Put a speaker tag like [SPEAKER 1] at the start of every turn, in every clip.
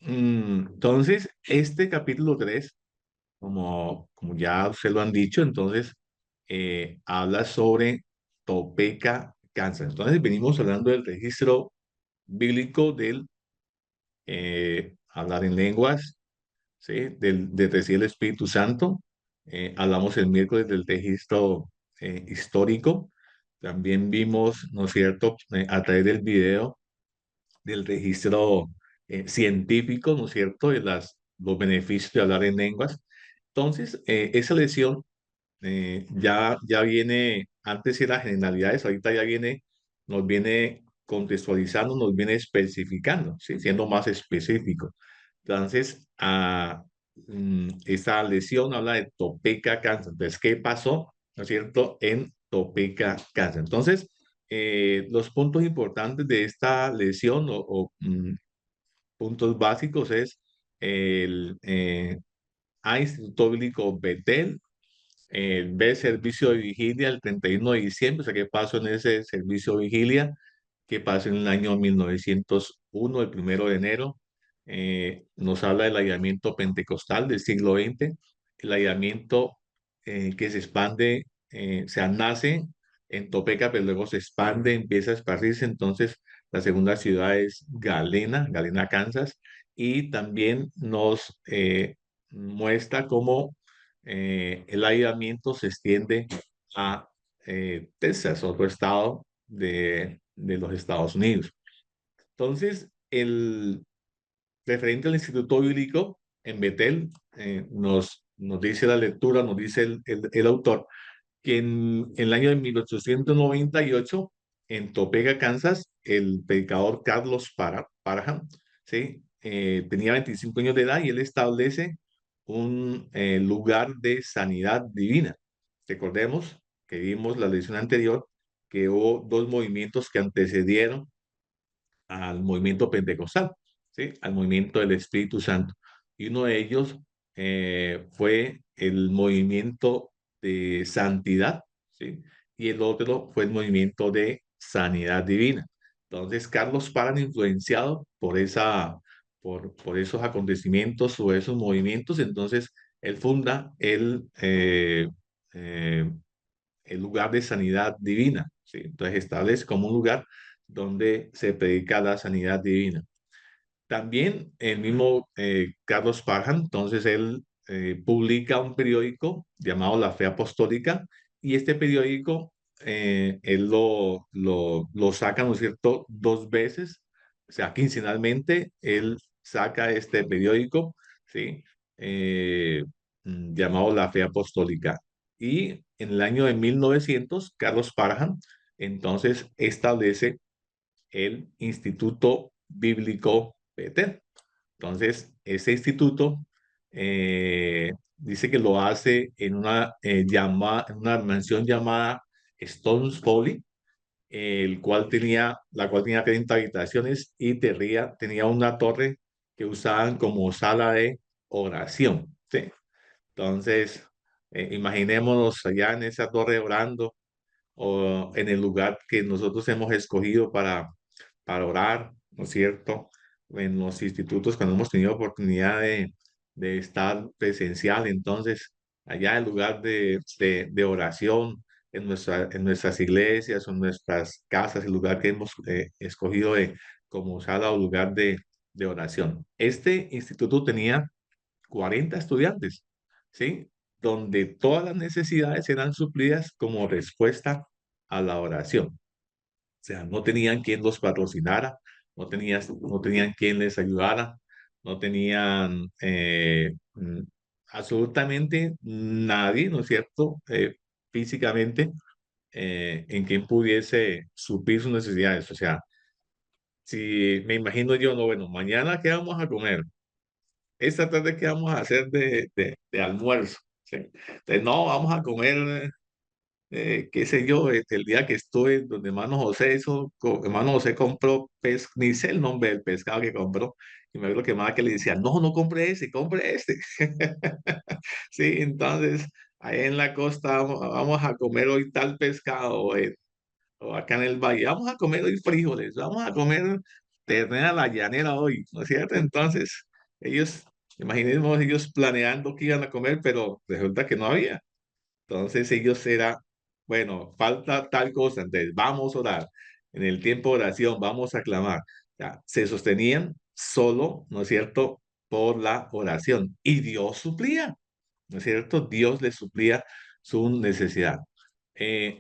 [SPEAKER 1] Entonces, este capítulo 3, como ya ustedes lo han dicho, entonces habla sobre Topeka, Kansas. Entonces, venimos hablando del registro bíblico del hablar en lenguas, ¿sí? De recibir el Espíritu Santo. Hablamos el miércoles del registro histórico. También vimos, ¿no es cierto?, a través del video del registro científico, ¿no es cierto?, de los beneficios de hablar en lenguas. Entonces, esa lección ya viene, antes era generalidades, ahorita ya viene, nos viene contextualizando, nos viene especificando, ¿sí? Siendo más específico. Entonces, esta lesión habla de Topeka, Kansas. Entonces, ¿qué pasó, no es cierto?, en Topeka, Kansas. Entonces, los puntos importantes de esta lesión o puntos básicos es el A, Instituto Bíblico Betel, ve servicio de vigilia el 31 de diciembre, o sea, ¿qué pasó en ese servicio de vigilia? ¿Qué pasó en el año 1901, el 1 de enero? Nos habla del avivamiento pentecostal del siglo XX, el avivamiento que se expande, o sea, nace en Topeka, pero luego se expande, empieza a esparcirse. Entonces, la segunda ciudad es Galena, Galena, Kansas, y también nos muestra cómo el aislamiento se extiende a Texas, otro estado de los Estados Unidos. Entonces, el referente al Instituto Bíblico en Betel, nos dice la lectura, nos dice el autor, que en el año de 1898, en Topeka, Kansas, el predicador Carlos Parham, ¿sí? Tenía 25 años de edad y él establece un lugar de sanidad divina. Recordemos que vimos la lección anterior que hubo dos movimientos que antecedieron al movimiento pentecostal, ¿sí? Al movimiento del Espíritu Santo. Y uno de ellos fue el movimiento de santidad, ¿sí? Y el otro fue el movimiento de sanidad divina. Entonces, Carlos Paran, influenciado por esos acontecimientos o esos movimientos, entonces él funda eh, el lugar de sanidad divina, ¿sí? Entonces establece como un lugar donde se predica la sanidad divina. También el mismo Carlos Parham, entonces él publica un periódico llamado La Fe Apostólica, y este periódico él lo saca, ¿no es cierto?, dos veces, o sea, quincenalmente él saca este periódico, ¿sí? Llamado La Fe Apostólica. Y en el año de 1900, Carlos Parham entonces establece el Instituto Bíblico Betel. Entonces, ese instituto dice que lo hace en en una mansión llamada Stones Folly, la cual tenía 30 habitaciones y tenía una torre que usaban como sala de oración, ¿sí? Entonces, imaginémonos allá en esa torre orando o en el lugar que nosotros hemos escogido para orar, ¿no es cierto? En los institutos, cuando hemos tenido oportunidad de estar presencial, entonces, allá el lugar de oración, en nuestras iglesias o en nuestras casas, el lugar que hemos escogido como sala o lugar de oración. Este instituto tenía 40 estudiantes, ¿sí? Donde todas las necesidades eran suplidas como respuesta a la oración. O sea, no tenían quien los patrocinara, no tenían quien les ayudara, no tenían absolutamente nadie, ¿no es cierto? Físicamente, en quien pudiese suplir sus necesidades. O sea, si me imagino yo, no, bueno, mañana qué vamos a comer, esta tarde qué vamos a hacer de almuerzo, ¿sí? Entonces, no, vamos a comer qué sé yo, el día que estuve donde hermano José hermano José compró ni sé el nombre del pescado que compró, y me acuerdo que más que le decía, no, no compre ese, compre este. Sí, entonces, ahí en la costa vamos a comer hoy tal pescado, o acá en el valle, vamos a comer hoy frijoles, vamos a comer ternera a la llanera hoy, ¿no es cierto? Entonces, ellos, imaginemos ellos planeando que iban a comer, pero resulta que no había. Entonces ellos era, bueno, falta tal cosa, entonces vamos a orar. En el tiempo de oración vamos a clamar. O sea, se sostenían solo, ¿no es cierto?, por la oración. Y Dios suplía, ¿no es cierto? Dios les suplía su necesidad.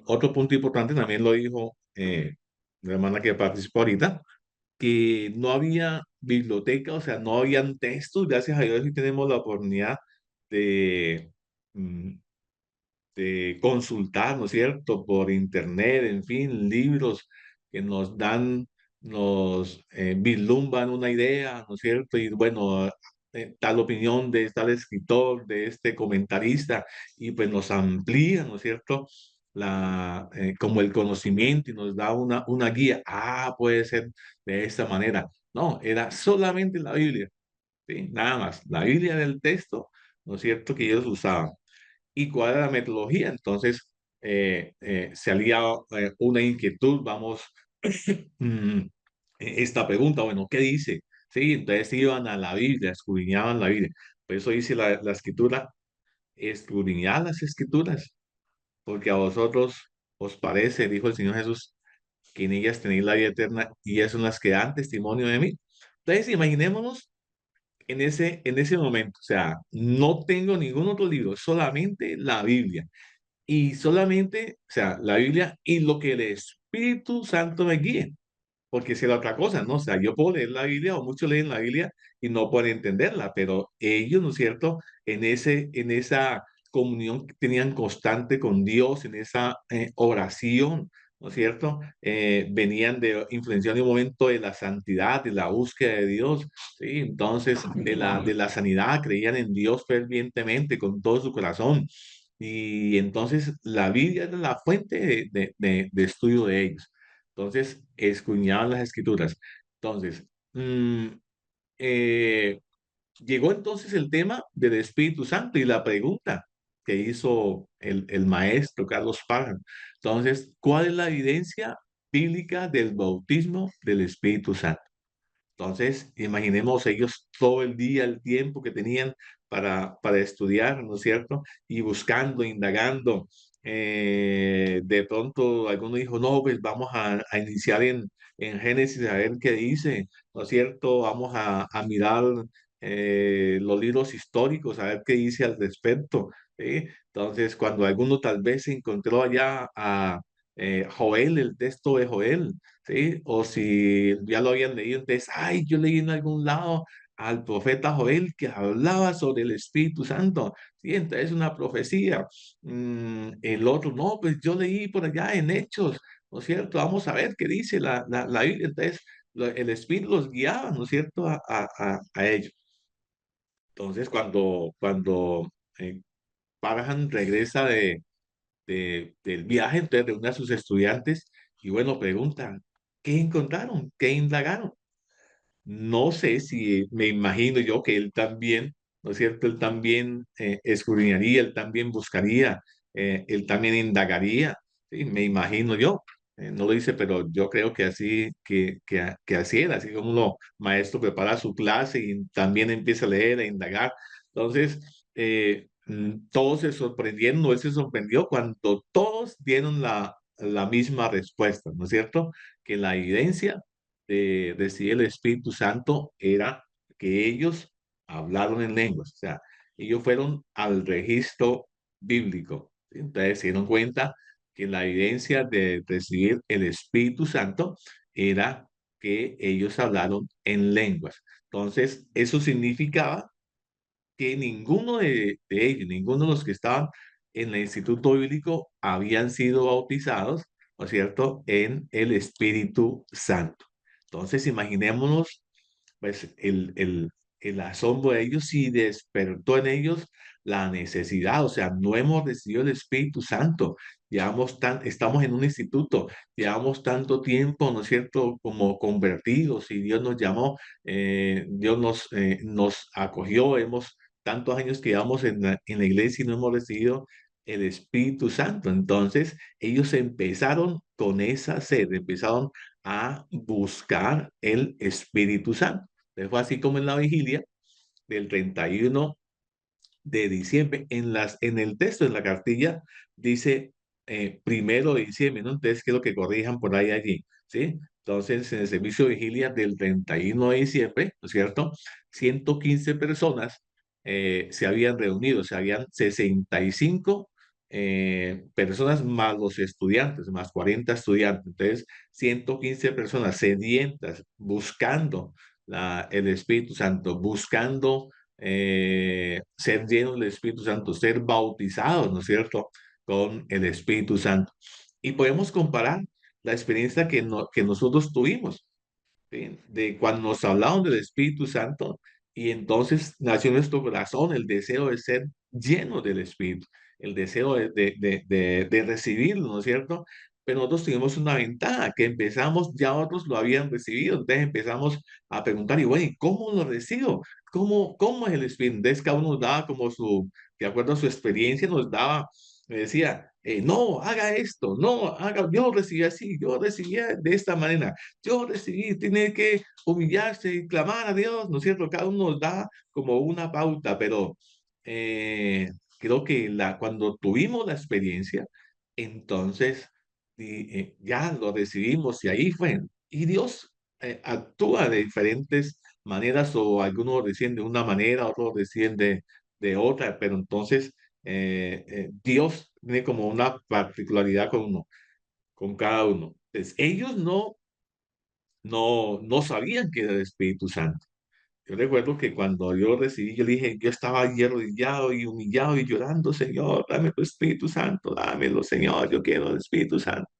[SPEAKER 1] Otro punto importante también lo dijo la hermana que participó ahorita, que no había biblioteca, o sea, no habían textos. Gracias a Dios y tenemos la oportunidad de, mm, de consultar, ¿no es cierto?, por internet, en fin, libros que nos dan, nos vislumbran una idea, ¿no es cierto? Y bueno, tal opinión de tal escritor, de este comentarista, y pues nos amplía, ¿no es cierto?, como el conocimiento y nos da una guía. Ah, puede ser de esta manera. No, era solamente la Biblia, ¿sí? Nada más. La Biblia del texto, ¿no es cierto?, que ellos usaban. ¿Y cuál era la metodología? Entonces, salía una inquietud, vamos, mm, esta pregunta, bueno, ¿qué dice? Sí, entonces iban a la Biblia, escudriñaban la Biblia. Por eso dice la escritura, escudriñad las escrituras, porque a vosotros os parece, dijo el Señor Jesús, que en ellas tenéis la vida eterna y ellas son las que dan testimonio de mí. Entonces, imaginémonos en ese momento, o sea, no tengo ningún otro libro, solamente la Biblia. Y solamente, o sea, la Biblia y lo que el Espíritu Santo me guíe. Porque si era otra cosa, ¿no? O sea, yo puedo leer la Biblia o muchos leen la Biblia y no pueden entenderla, pero ellos, ¿no es cierto? En esa comunión que tenían constante con Dios, en esa oración, ¿no es cierto? Venían de influenciar en un momento de la santidad, de la búsqueda de Dios, ¿sí? Entonces, de la sanidad, creían en Dios fervientemente con todo su corazón. Y entonces la Biblia era la fuente de estudio de ellos. Entonces, escudriñaban las escrituras. Entonces, eh, llegó entonces el tema del Espíritu Santo y la pregunta que hizo el maestro Carlos Parham. Entonces, ¿cuál es la evidencia bíblica del bautismo del Espíritu Santo? Entonces, imaginemos ellos todo el día, el tiempo que tenían para estudiar, ¿no es cierto? Y buscando, indagando. De pronto alguno dijo, no, pues vamos a iniciar en Génesis a ver qué dice, ¿no es cierto? Vamos a mirar los libros históricos, a ver qué dice al respecto, ¿sí? Entonces, cuando alguno tal vez se encontró allá a Joel, el texto de Joel, ¿sí? O si ya lo habían leído, entonces, ay, yo leí en algún lado al profeta Joel que hablaba sobre el Espíritu Santo, ¿sí? Entonces, una profecía. El otro, no, pues yo leí por allá en Hechos, ¿no es cierto? Vamos a ver qué dice la Biblia. Entonces, el Espíritu los guiaba, ¿no es cierto?, a ellos. Entonces, cuando Parham regresa del viaje, entonces reúne a sus estudiantes y bueno, preguntan, ¿qué encontraron? ¿Qué indagaron? No sé si me imagino yo que él también, ¿no es cierto? Él también escudriñaría, él también buscaría, él también indagaría, ¿sí? Me imagino yo. No lo dice, pero yo creo que así, que así era, así como uno maestro prepara su clase y también empieza a leer, a indagar. Entonces, todos se sorprendieron, o él se sorprendió cuando todos dieron la misma respuesta, ¿no es cierto? Que la evidencia de recibir el Espíritu Santo era que ellos hablaron en lenguas, o sea, ellos fueron al registro bíblico. ¿Sí? Entonces se dieron cuenta que la evidencia de recibir el Espíritu Santo era que ellos hablaron en lenguas. Entonces, eso significaba que ninguno de ellos, ninguno de los que estaban en el Instituto Bíblico habían sido bautizados, ¿no es cierto?, en el Espíritu Santo. Entonces, imaginémonos, pues, el asombro de ellos y despertó en ellos la necesidad, o sea, no hemos recibido el Espíritu Santo, estamos en un instituto, llevamos tanto tiempo, ¿no es cierto?, como convertidos y Dios nos llamó, Dios nos acogió, hemos tantos años que llevamos en la iglesia y no hemos recibido el Espíritu Santo. Entonces, ellos empezaron con esa sed, empezaron a buscar el Espíritu Santo. Entonces, fue así como en la vigilia, del 31 de diciembre. En el texto, en la cartilla, dice 1 de diciembre, ¿no? Entonces quiero que corrijan por ahí allí, ¿sí? Entonces, en el servicio de vigilia del 31 de diciembre, ¿no es cierto? 115 personas se habían reunido, se habían 65 personas más los estudiantes, más 40 estudiantes. Entonces, 115 personas sedientas, buscando el Espíritu Santo, buscando ser llenos del Espíritu Santo, ser bautizados, ¿no es cierto?, con el Espíritu Santo. Y podemos comparar la experiencia que nosotros tuvimos, ¿sí? De cuando nos hablaron del Espíritu Santo y entonces nació en nuestro corazón el deseo de ser lleno del Espíritu, el deseo de recibirlo, ¿no es cierto? Pero nosotros tuvimos una ventaja, que empezamos, ya otros lo habían recibido, entonces empezamos a preguntar, y bueno, ¿y cómo lo recibo? ¿Cómo es el Espíritu? Entonces cada uno nos daba como de acuerdo a su experiencia, nos daba, me decía, no, haga esto, no, haga, yo recibí así, yo recibía de esta manera, yo recibí, tiene que humillarse y clamar a Dios, ¿no es cierto? Cada uno nos da como una pauta, pero eh, creo que cuando tuvimos la experiencia, entonces ya lo recibimos y ahí fue. Y Dios actúa de diferentes maneras, o algunos reciben de una manera, otros reciben de otra, pero entonces Dios tiene como una particularidad con uno, con cada uno. Entonces, ellos no sabían que era el Espíritu Santo. Yo recuerdo que cuando yo lo recibí, yo le dije, yo estaba ahí arrodillado y humillado y llorando, Señor, dame tu Espíritu Santo, dámelo, Señor, yo quiero el Espíritu Santo.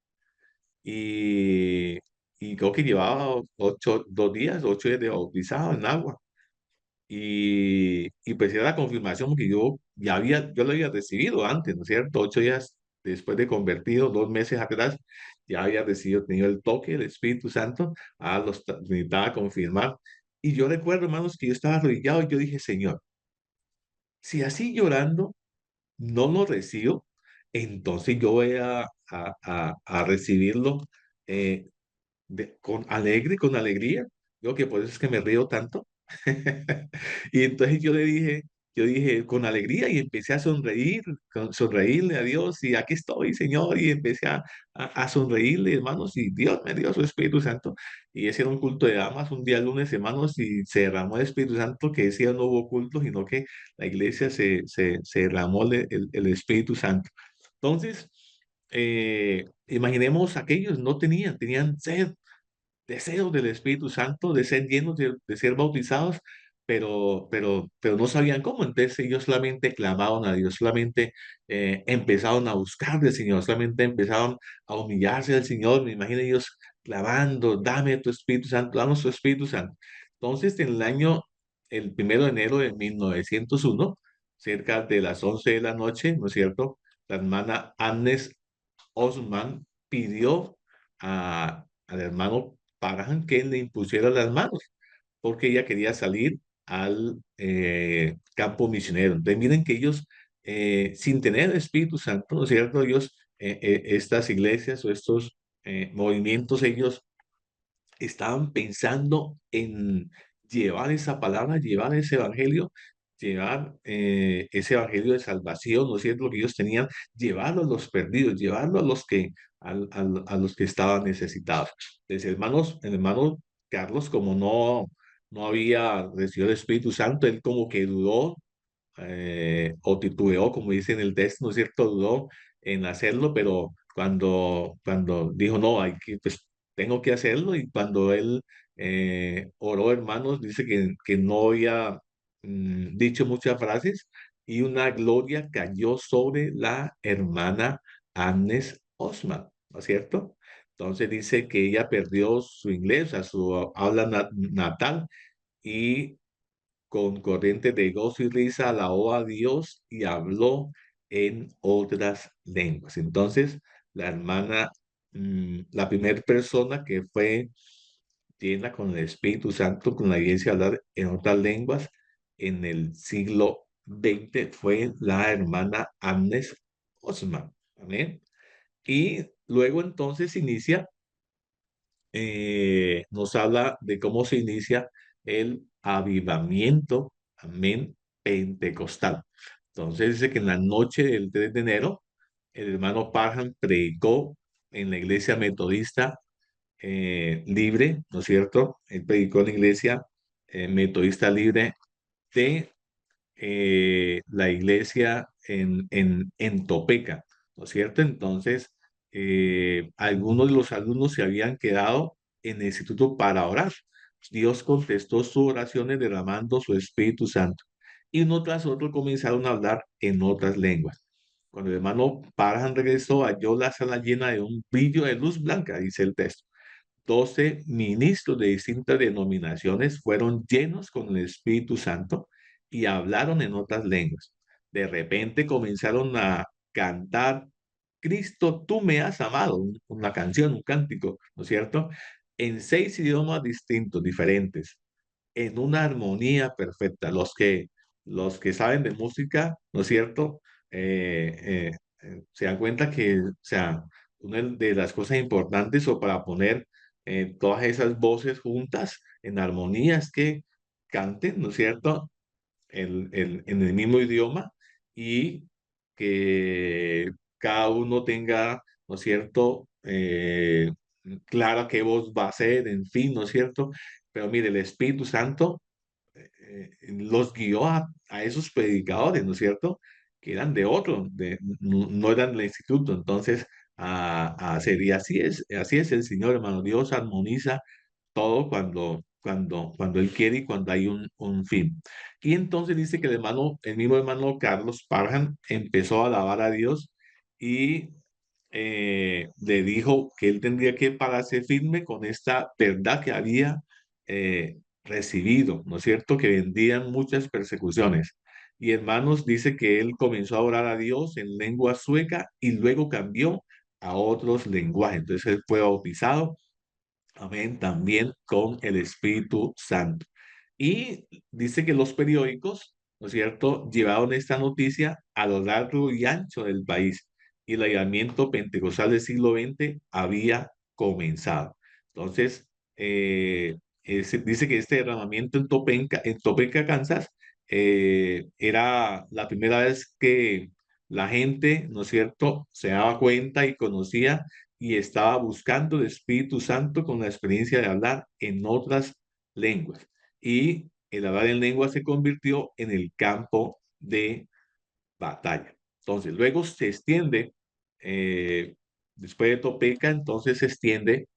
[SPEAKER 1] Y, y creo que llevaba 2 días, 8 días de bautizado en agua. Y pues era la confirmación que yo lo había recibido antes, ¿no es cierto? 8 días después de convertido, 2 meses atrás, ya había recibido, tenido el toque del Espíritu Santo, necesitaba confirmar. Y yo recuerdo, hermanos, que yo estaba arrodillado y yo dije, Señor, si así llorando no lo recibo, entonces yo voy a recibirlo eh, con alegría. Yo que por eso es que me río tanto. Y entonces yo dije con alegría y empecé a sonreír, sonreírle a Dios y aquí estoy, Señor, y empecé a sonreírle, hermanos, y Dios me dio su Espíritu Santo. Y ese era un culto de damas, un día lunes, hermanos, y se derramó el Espíritu Santo, que ese día no hubo culto, sino que la iglesia se derramó el Espíritu Santo. Entonces, imaginemos aquellos no tenían sed, deseos del Espíritu Santo, de ser llenos, de ser bautizados, pero no sabían cómo. Entonces ellos solamente clamaban a Dios, solamente empezaron a buscar del Señor, solamente empezaron a humillarse al Señor. Me imagino ellos clamando, dame tu Espíritu Santo, danos tu Espíritu Santo. Entonces, el 1 de enero de 1901, cerca de las 11 de la noche, ¿no es cierto? La hermana Agnes Osman pidió al hermano Parham que le impusiera las manos, porque ella quería salir al campo misionero. Entonces, miren que ellos, sin tener el Espíritu Santo, ¿no es cierto? Estas iglesias o estos movimientos, ellos estaban pensando en llevar esa palabra, llevar ese evangelio, llevar ese evangelio de salvación, ¿no es cierto? Lo que ellos tenían, llevarlo a los perdidos, llevarlo a los que estaban necesitados. Entonces, hermanos, el hermano Carlos, como no había recibido el Espíritu Santo, él como que dudó o titubeó, como dice en el texto, ¿no es cierto? Dudó en hacerlo, pero cuando dijo, no, pues tengo que hacerlo, y cuando él oró, hermanos, dice que no había dicho muchas frases, y una gloria cayó sobre la hermana Agnes Osman, ¿no es cierto? Entonces dice que ella perdió su inglés, o sea, su habla natal, y con corriente de gozo y risa alabó a Dios y habló en otras lenguas. Entonces, la hermana, la primera persona que fue llena con el Espíritu Santo, con la iglesia a hablar en otras lenguas en el siglo XX fue la hermana Agnes Osman. Amén. Y luego entonces nos habla de cómo se inicia el avivamiento amén, pentecostal. Entonces dice que en la noche del 3 de enero, el hermano Parham predicó en la iglesia metodista libre, ¿no es cierto? Él predicó en la iglesia metodista libre de la iglesia en Topeka, ¿no es cierto? Entonces, algunos de los alumnos se habían quedado en el instituto para orar. Dios contestó sus oraciones derramando su Espíritu Santo. Y uno tras otro comenzaron a hablar en otras lenguas. Cuando el hermano Parham regresó, halló la sala llena de un brillo de luz blanca, dice el texto. 12 ministros de distintas denominaciones fueron llenos con el Espíritu Santo y hablaron en otras lenguas. De repente comenzaron a cantar, Cristo, tú me has amado, una canción, un cántico, ¿no es cierto? En 6 idiomas distintos, diferentes, en una armonía perfecta. Los que saben de música, ¿no es cierto? Se dan cuenta que, o sea, una de las cosas importantes o para poner todas esas voces juntas en armonía es que canten, ¿no es cierto? En el mismo idioma y que cada uno tenga, ¿no es cierto? Clara qué voz va a ser, en fin, ¿no es cierto? Pero mire, el Espíritu Santo los guió a esos predicadores, ¿no es cierto? Que eran de otro, no eran del instituto. Entonces, a hacer. Y así es el Señor, hermano. Dios armoniza todo cuando Él quiere y cuando hay un fin. Y entonces dice que el mismo hermano Carlos Parham empezó a alabar a Dios y le dijo que él tendría que pararse firme con esta verdad que había recibido, ¿no es cierto? Que vendían muchas persecuciones. Y hermanos, dice que él comenzó a orar a Dios en lengua sueca y luego cambió a otros lenguajes. Entonces él fue bautizado, amén, también con el Espíritu Santo. Y dice que los periódicos, ¿no es cierto?, llevaron esta noticia a lo largo y ancho del país y el avivamiento pentecostal del siglo XX había comenzado. Entonces, dice que este derramamiento en Topeka, Kansas, era la primera vez que la gente, ¿no es cierto?, se daba cuenta y conocía y estaba buscando el Espíritu Santo con la experiencia de hablar en otras lenguas. Y el hablar en lengua se convirtió en el campo de batalla. Entonces, luego se extiende, eh, después de Topeka, entonces se extiende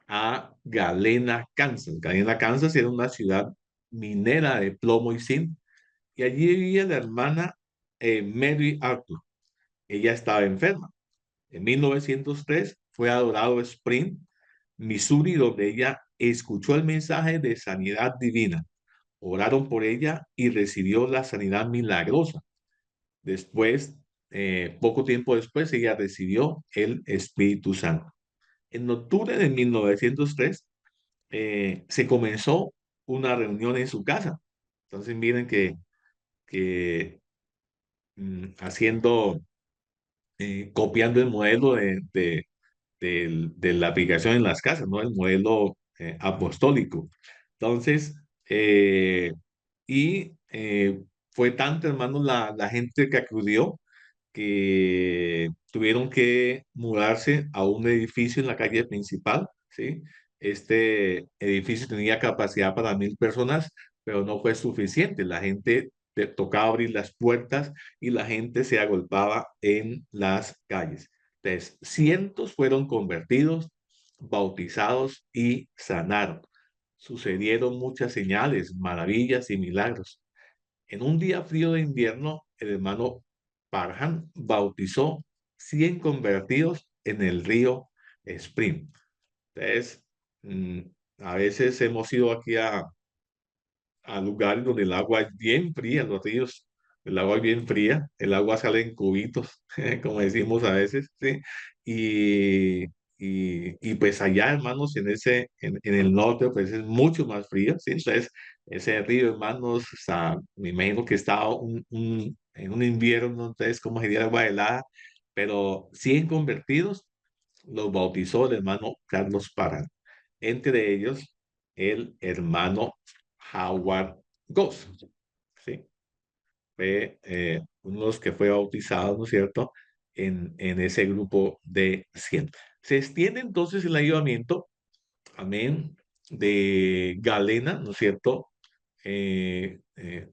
[SPEAKER 1] a Galena, Kansas. Galena, Kansas era una ciudad minera de plomo y zinc, y allí vivía la hermana Mary Arthur. Ella estaba enferma. En 1903 fue adorado Spring, Missouri, donde ella escuchó el mensaje de sanidad divina. Oraron por ella y recibió la sanidad milagrosa. Después, poco tiempo después, ella recibió el Espíritu Santo. En octubre de 1903 se comenzó una reunión en su casa. Entonces, miren que haciendo, copiando el modelo de la aplicación en las casas, ¿no? El modelo apostólico. Entonces, y fue tanto, hermanos, la gente que acudió que tuvieron que mudarse a un edificio en la calle principal, ¿sí? Este edificio tenía capacidad para 1,000 personas, pero no fue suficiente. La gente tocaba abrir las puertas y la gente se agolpaba en las calles. Entonces, cientos fueron convertidos, bautizados y sanaron. Sucedieron muchas señales, maravillas y milagros. En un día frío de invierno, el hermano Parham bautizó 100 convertidos en el río Spring. Entonces, mm, a veces hemos ido aquí a lugares donde el agua es bien fría, los ríos, el agua es bien fría, el agua sale en cubitos, como decimos a veces, ¿sí? Y, y pues allá, hermanos, en el norte, pues es mucho más frío, ¿sí? Entonces, ese río, hermanos, o sea, me imagino que estaba en un invierno, entonces, como sería el agua helada, pero 100 convertidos los bautizó el hermano Carlos Parán. Entre ellos, el hermano Howard Goss. ¿sí? Fue uno de los que fue bautizado, ¿no es cierto?, en ese grupo de 100. Se extiende entonces el avivamiento, amén, de Galena, ¿no es cierto?, eh, eh,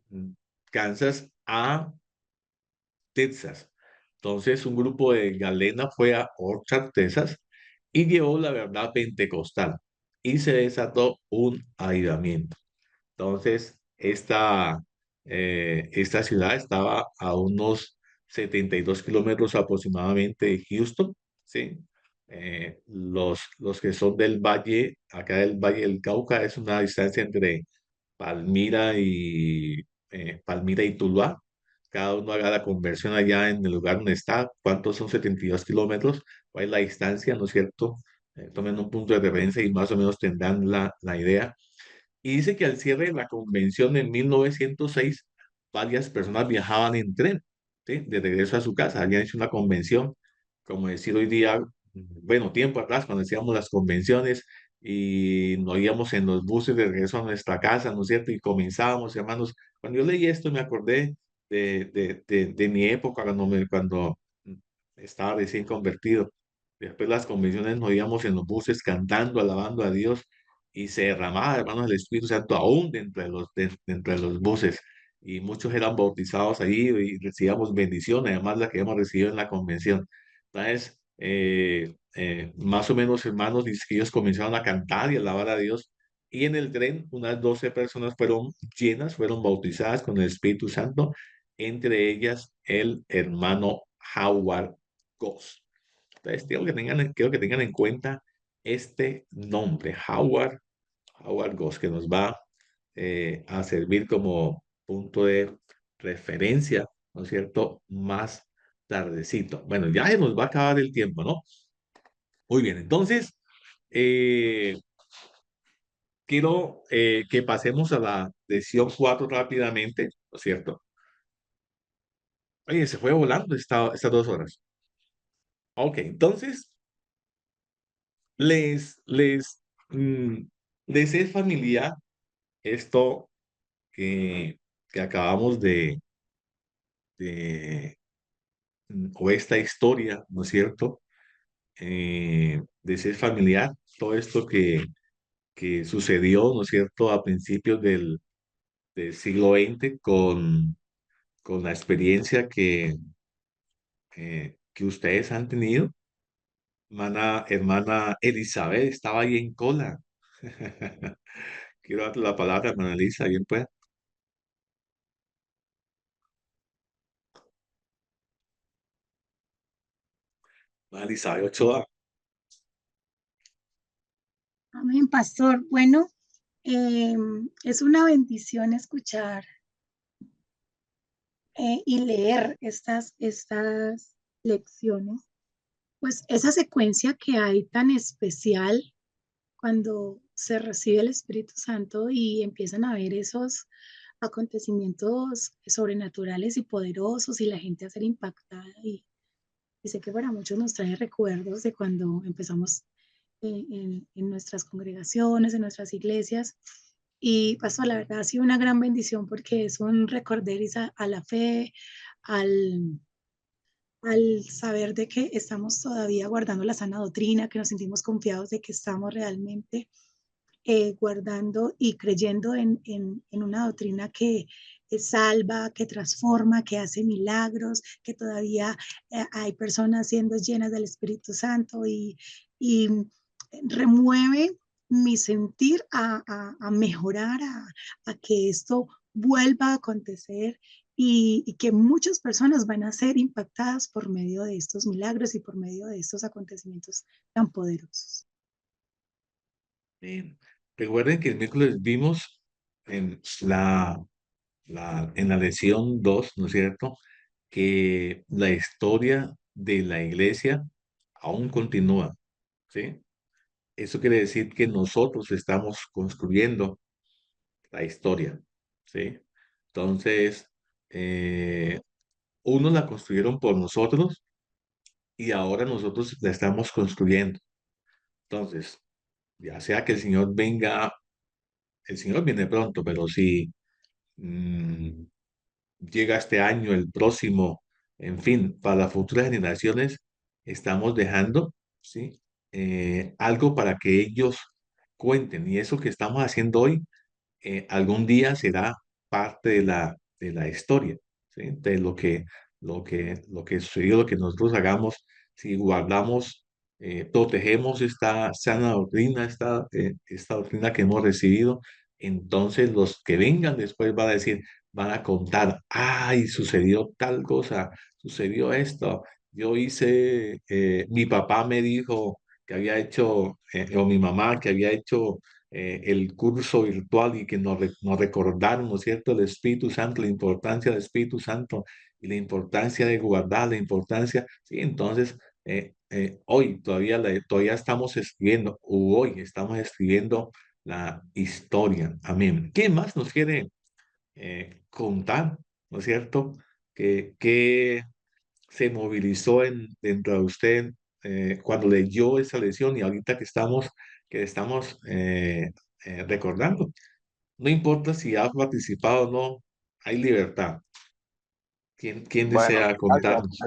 [SPEAKER 1] Kansas a Texas. Entonces, un grupo de Galena fue a Orchard, Texas, y llevó la verdad pentecostal, y se desató un avivamiento. Entonces, esta ciudad estaba a unos 72 kilómetros aproximadamente de Houston, ¿sí? Los que son del valle, acá del Valle del Cauca, es una distancia entre Palmira y Tuluá. Cada uno haga la conversión allá en el lugar donde está. ¿Cuántos son 72 kilómetros? ¿Cuál es la distancia, no es cierto? Tomen un punto de referencia y más o menos tendrán la idea. Y dice que al cierre de la convención en 1906, varias personas viajaban en tren, ¿sí?, de regreso a su casa. Habían hecho una convención, como decir hoy día, bueno, tiempo atrás, cuando hacíamos las convenciones y nos íbamos en los buses de regreso a nuestra casa, ¿no es cierto? Y comenzábamos, hermanos. Cuando yo leí esto, me acordé de mi época, cuando estaba recién convertido. Después de las convenciones nos íbamos en los buses cantando, alabando a Dios, y se derramaba, hermanos, el Espíritu Santo aún dentro de los buses, y muchos eran bautizados allí y recibíamos bendiciones, además la que hemos recibido en la convención. Entonces, más o menos, hermanos, dice que ellos comenzaron a cantar y alabar a Dios, y en el tren unas 12 personas fueron llenas, fueron bautizadas con el Espíritu Santo, entre ellas el hermano Howard Goss. Entonces, quiero que tengan en cuenta este nombre, Howard Goss, que nos va a servir como punto de referencia, ¿no es cierto?, más tardecito. Bueno, ya se nos va a acabar el tiempo, ¿no? Muy bien, entonces, eh, quiero que pasemos a la lección 4 rápidamente, ¿no es cierto? Oye, se fue volando estas 2 horas. Ok, entonces, les, les, mm, les es familiar esto que, que acabamos o esta historia, ¿no es cierto? De ser familiar, todo esto que sucedió, ¿no es cierto?, a principios del siglo XX con la experiencia que ustedes han tenido. Hermana Elizabeth estaba ahí en cola. Quiero darte la palabra, hermana Elisa, bien pues. Hermana Elizabeth Ochoa.
[SPEAKER 2] Amén, pastor. Bueno, es una bendición escuchar y leer estas lecciones. Pues esa secuencia que hay tan especial cuando se recibe el Espíritu Santo y empiezan a ver esos acontecimientos sobrenaturales y poderosos y la gente a ser impactada. Y sé que para muchos nos trae recuerdos de cuando empezamos en nuestras congregaciones, en nuestras iglesias. Y pasó, la verdad, ha sido una gran bendición porque es un recorderis a la fe, al, al saber de que estamos todavía guardando la sana doctrina, que nos sentimos confiados de que estamos realmente guardando y creyendo en una doctrina que salva, que transforma, que hace milagros, que todavía hay personas siendo llenas del Espíritu Santo y remueve mi sentir a mejorar, a que esto vuelva a acontecer y que muchas personas van a ser impactadas por medio de estos milagros y por medio de estos acontecimientos tan poderosos.
[SPEAKER 1] Eh, Recuerden que el miércoles vimos en en la lección 2, ¿no es cierto?, que la historia de la iglesia aún continúa, ¿sí? Eso quiere decir que nosotros estamos construyendo la historia, ¿sí? Entonces, eh, unos la construyeron por nosotros y ahora nosotros la estamos construyendo. Entonces, ya sea que el Señor viene pronto, pero si llega este año, el próximo, en fin, para las futuras generaciones, estamos dejando, ¿sí? Algo para que ellos cuenten. Y eso que estamos haciendo hoy, algún día será parte de la historia, ¿sí? De lo que sucedió, lo que nosotros hagamos, si guardamos, protegemos esta sana doctrina, esta doctrina que hemos recibido, entonces los que vengan después van a contar, ay, sucedió tal cosa, sucedió esto, yo hice, mi papá me dijo que había hecho, o mi mamá que había hecho el curso virtual y que nos recordaron, ¿no es cierto?, el Espíritu Santo, la importancia del Espíritu Santo y la importancia de guardar, la importancia, sí, entonces hoy todavía, todavía estamos escribiendo, o hoy estamos escribiendo la historia. Amén. ¿Qué más nos quiere contar, ¿no es cierto? ¿Qué se movilizó dentro de usted cuando leyó esa lección y ahorita que estamos recordando? No importa si has participado o no, hay libertad. ¿Quién
[SPEAKER 3] Bueno,
[SPEAKER 1] desea contarnos?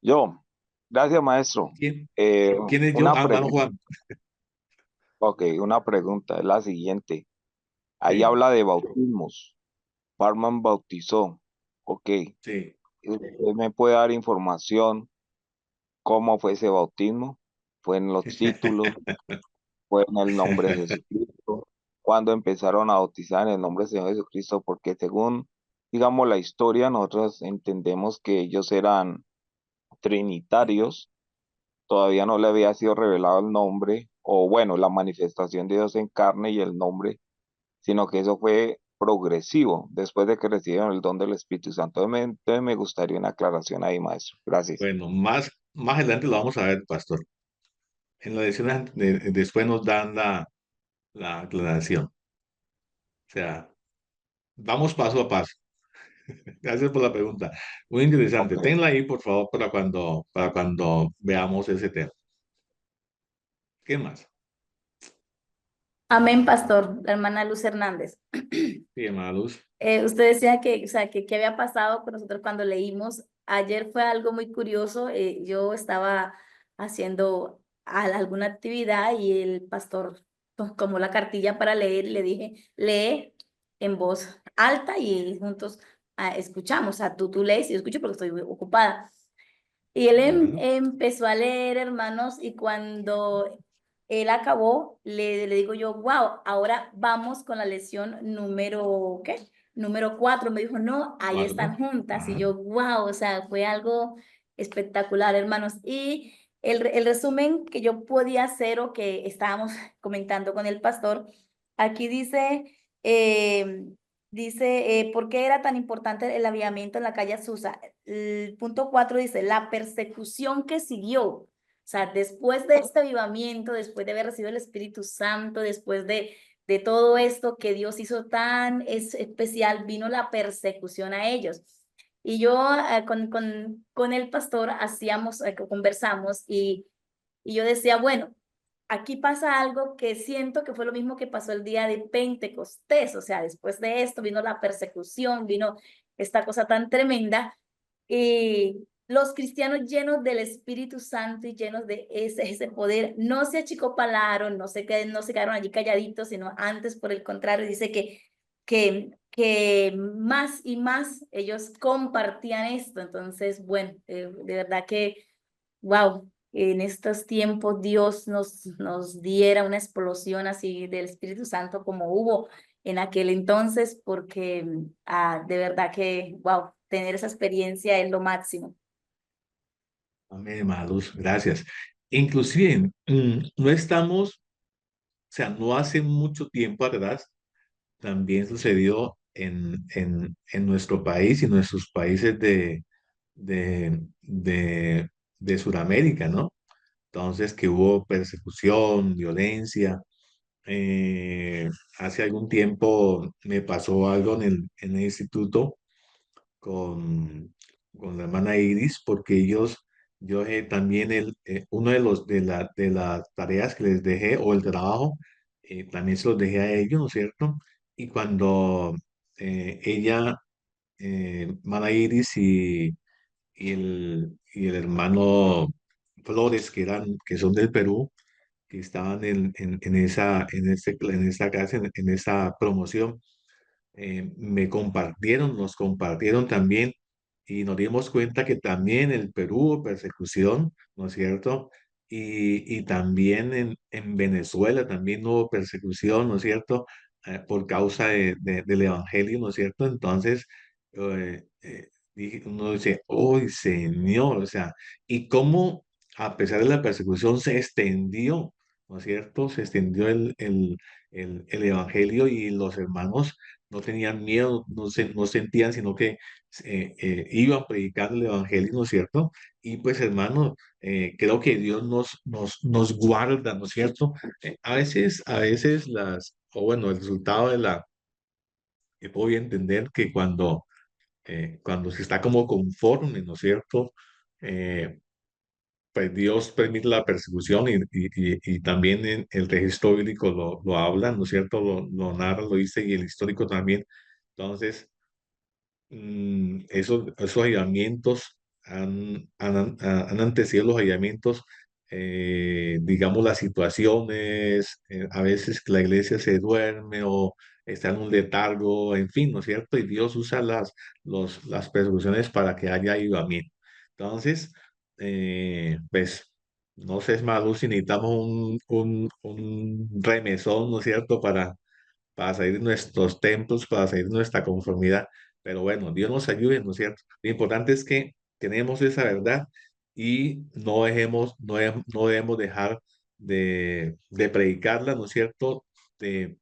[SPEAKER 3] yo, gracias maestro.
[SPEAKER 1] ¿Quién,
[SPEAKER 3] Eh,
[SPEAKER 1] quién es yo?
[SPEAKER 3] una
[SPEAKER 1] Ah, hermano
[SPEAKER 3] pregunta,
[SPEAKER 1] Juan.
[SPEAKER 3] ok, una pregunta es la siguiente. Ahí
[SPEAKER 1] Sí,
[SPEAKER 3] habla de bautismos. Parman bautizó. Ok,
[SPEAKER 1] sí.
[SPEAKER 3] ¿usted me puede dar información cómo fue ese bautismo? ¿Fue en los títulos? ¿Fue en el nombre de Jesucristo? ¿Cuándo empezaron a bautizar en el nombre del Señor Jesucristo? Porque según, digamos, la historia, nosotros entendemos que ellos eran trinitarios. Todavía no le había sido revelado el nombre, o bueno, la manifestación de Dios en carne y el nombre, sino que eso fue progresivo después de que recibieron el don del Espíritu Santo. Entonces me gustaría una aclaración ahí, maestro. Gracias.
[SPEAKER 1] Bueno, más adelante lo vamos a ver, pastor. En la lección después nos dan la aclaración. O sea, vamos paso a paso. Gracias por la pregunta. Muy interesante.
[SPEAKER 3] Ok.
[SPEAKER 1] Tenla ahí, por favor, para cuando veamos ese tema. ¿Qué más?
[SPEAKER 4] Amén, pastor, la hermana Luz Hernández.
[SPEAKER 1] Sí, hermana Luz.
[SPEAKER 4] Usted decía que, o sea, que qué había pasado con nosotros cuando leímos. Ayer fue algo muy curioso. Yo estaba haciendo alguna actividad y el pastor tomó la cartilla para leer y le dije, lee en voz alta y juntos escuchamos. O sea, tú lees y yo escucho porque estoy ocupada. Y él
[SPEAKER 1] Bueno,
[SPEAKER 4] empezó a leer, hermanos, y cuando él acabó, le digo yo, wow, ahora vamos con la lección número, ¿qué? Número 4. Me dijo, no, ahí están
[SPEAKER 1] cuatro.
[SPEAKER 4] juntas. Y
[SPEAKER 1] Ajá.
[SPEAKER 4] yo, wow, o sea, fue algo espectacular, hermanos. Y el resumen que yo podía hacer o que estábamos comentando con el pastor, aquí dice, eh, ¿por qué era tan importante el avivamiento en la calle Azusa? El punto 4 dice, la persecución que siguió. O sea, después de este avivamiento, después de haber recibido el Espíritu Santo, después de todo esto que Dios hizo tan especial, vino la persecución a ellos. Y yo con el pastor hacíamos, conversamos y yo decía, bueno, aquí pasa algo que siento que fue lo mismo que pasó el día de Pentecostés, o sea, después de esto vino la persecución, vino esta cosa tan tremenda, y los cristianos llenos del Espíritu Santo y llenos de ese poder, no se achicopalaron, no se quedaron allí calladitos, sino antes, por el contrario, dice que más y más ellos compartían esto, entonces, bueno, de verdad que wow, en estos tiempos Dios nos diera una explosión así del Espíritu Santo como hubo en aquel entonces, porque de verdad que, wow, tener esa experiencia es lo máximo.
[SPEAKER 1] Amén, hermana Luz. Gracias. Inclusive, no estamos, o sea, no hace mucho tiempo atrás, también sucedió en nuestro país y nuestros países de, de, de Sudamérica, ¿no? Entonces, que hubo persecución, violencia. Eh, Hace algún tiempo me pasó algo en el instituto con, con la hermana Iris, porque yo también uno de las tareas que les dejé, o el trabajo, también se los dejé a ellos, ¿no es cierto? Y cuando ella, Mara Iris y el hermano Flores, que son del Perú, que estaban en esa casa, en esa promoción, nos compartieron también y nos dimos cuenta que también en el Perú hubo persecución, ¿no es cierto? Y también en Venezuela también hubo persecución, ¿no es cierto? Por causa del Evangelio, ¿no es cierto? Entonces, uno dice, ¡oh, Señor! O sea, y cómo a pesar de la persecución se extendió, ¿no es cierto? Se extendió el Evangelio y los hermanos no tenían miedo, no sentían, sino que iban predicando el evangelio, ¿no es cierto? Y pues, hermano, creo que Dios nos guarda, ¿no es cierto? O bueno, el resultado que puedo entender que cuando se está como conforme, ¿no es cierto? Eh, pues Dios permite la persecución y también en el registro bíblico lo habla, ¿no es cierto? Lo narra, lo dice y el histórico también. Entonces, esos hallamientos han antecedido los hallamientos, digamos, las situaciones, a veces que la iglesia se duerme o está en un letargo, en fin, ¿no es cierto? Y Dios usa las persecuciones para que haya avivamiento. Entonces, pues, no sé, es malo si necesitamos un remesón, ¿no es cierto? Para salir de nuestros templos, para salir de nuestra conformidad. Pero bueno, Dios nos ayude, ¿no es cierto? Lo importante es que tenemos esa verdad y no debemos dejar de predicarla, ¿no es cierto? De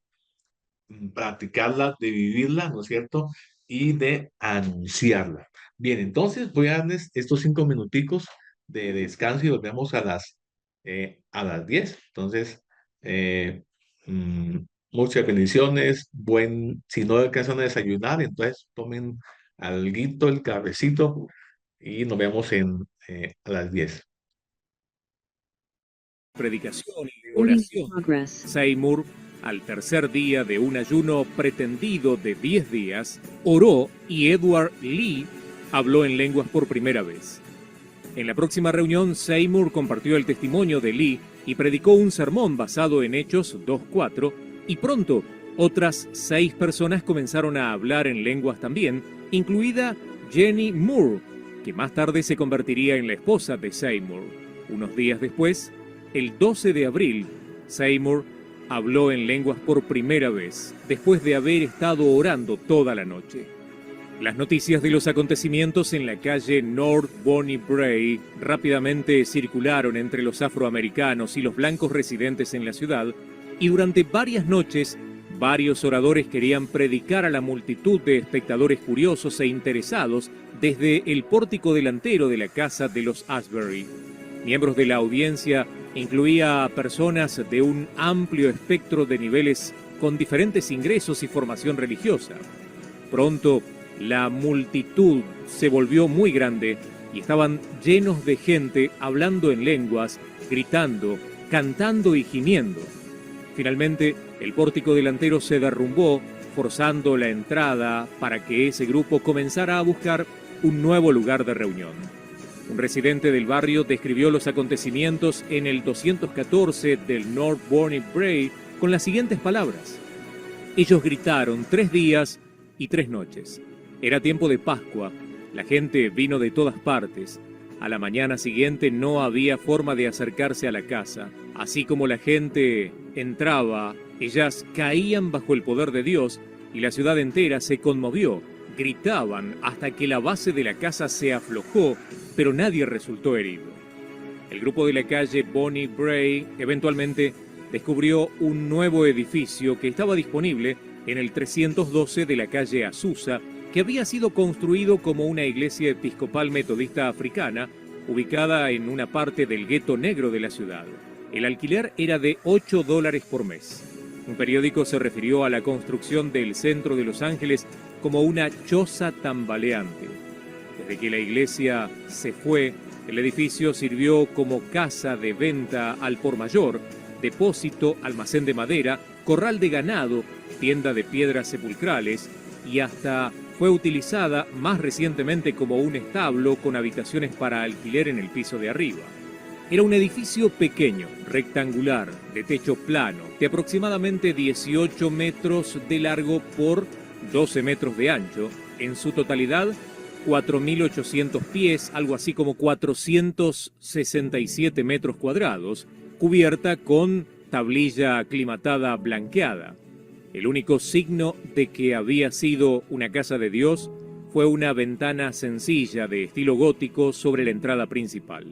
[SPEAKER 1] practicarla, de vivirla, ¿no es cierto? Y de anunciarla. Bien, entonces voy a darles estos 5 minuticos de descanso y volvemos a las 10. Entonces, eh, mm, muchas bendiciones. Si no alcanzan a desayunar, entonces tomen alguito, el cafecito y nos vemos a las 10.
[SPEAKER 5] Predicación y de oración. Seymour, al tercer día de un ayuno pretendido de 10 días, oró y Edward Lee habló en lenguas por primera vez. En la próxima reunión, Seymour compartió el testimonio de Lee y predicó un sermón basado en Hechos 2:4, y pronto otras 6 personas comenzaron a hablar en lenguas también, incluida Jenny Moore, que más tarde se convertiría en la esposa de Seymour. Unos días después, el 12 de abril, Seymour habló en lenguas por primera vez, después de haber estado orando toda la noche. Las noticias de los acontecimientos en la calle North Bonnie Brae rápidamente circularon entre los afroamericanos y los blancos residentes en la ciudad, y durante varias noches, varios oradores querían predicar a la multitud de espectadores curiosos e interesados desde el pórtico delantero de la casa de los Asbury. Miembros de la audiencia incluía a personas de un amplio espectro de niveles con diferentes ingresos y formación religiosa. Pronto, la multitud se volvió muy grande y estaban llenos de gente hablando en lenguas, gritando, cantando y gimiendo. Finalmente, el pórtico delantero se derrumbó, forzando la entrada para que ese grupo comenzara a buscar un nuevo lugar de reunión. Un residente del barrio describió los acontecimientos en el 214 del North Bonnie Brae con las siguientes palabras: ellos gritaron 3 días y 3 noches. Era tiempo de Pascua, la gente vino de todas partes. A la mañana siguiente no había forma de acercarse a la casa. Así como la gente entraba, ellas caían bajo el poder de Dios y la ciudad entera se conmovió. Gritaban hasta que la base de la casa se aflojó, pero nadie resultó herido. El grupo de la calle Bonnie Brae eventualmente descubrió un nuevo edificio que estaba disponible en el 312 de la calle Azusa, que había sido construido como una iglesia episcopal metodista africana, ubicada en una parte del gueto negro de la ciudad. El alquiler era de $8 por mes. Un periódico se refirió a la construcción del centro de Los Ángeles como una choza tambaleante. Desde que la iglesia se fue, el edificio sirvió como casa de venta al por mayor, depósito, almacén de madera, corral de ganado, tienda de piedras sepulcrales y hasta fue utilizada más recientemente como un establo con habitaciones para alquiler en el piso de arriba. Era un edificio pequeño, rectangular, de techo plano, de aproximadamente 18 metros de largo por 12 metros de ancho, en su totalidad 4.800 pies, algo así como 467 metros cuadrados, cubierta con tablilla aclimatada blanqueada. El único signo de que había sido una casa de Dios fue una ventana sencilla de estilo gótico sobre la entrada principal.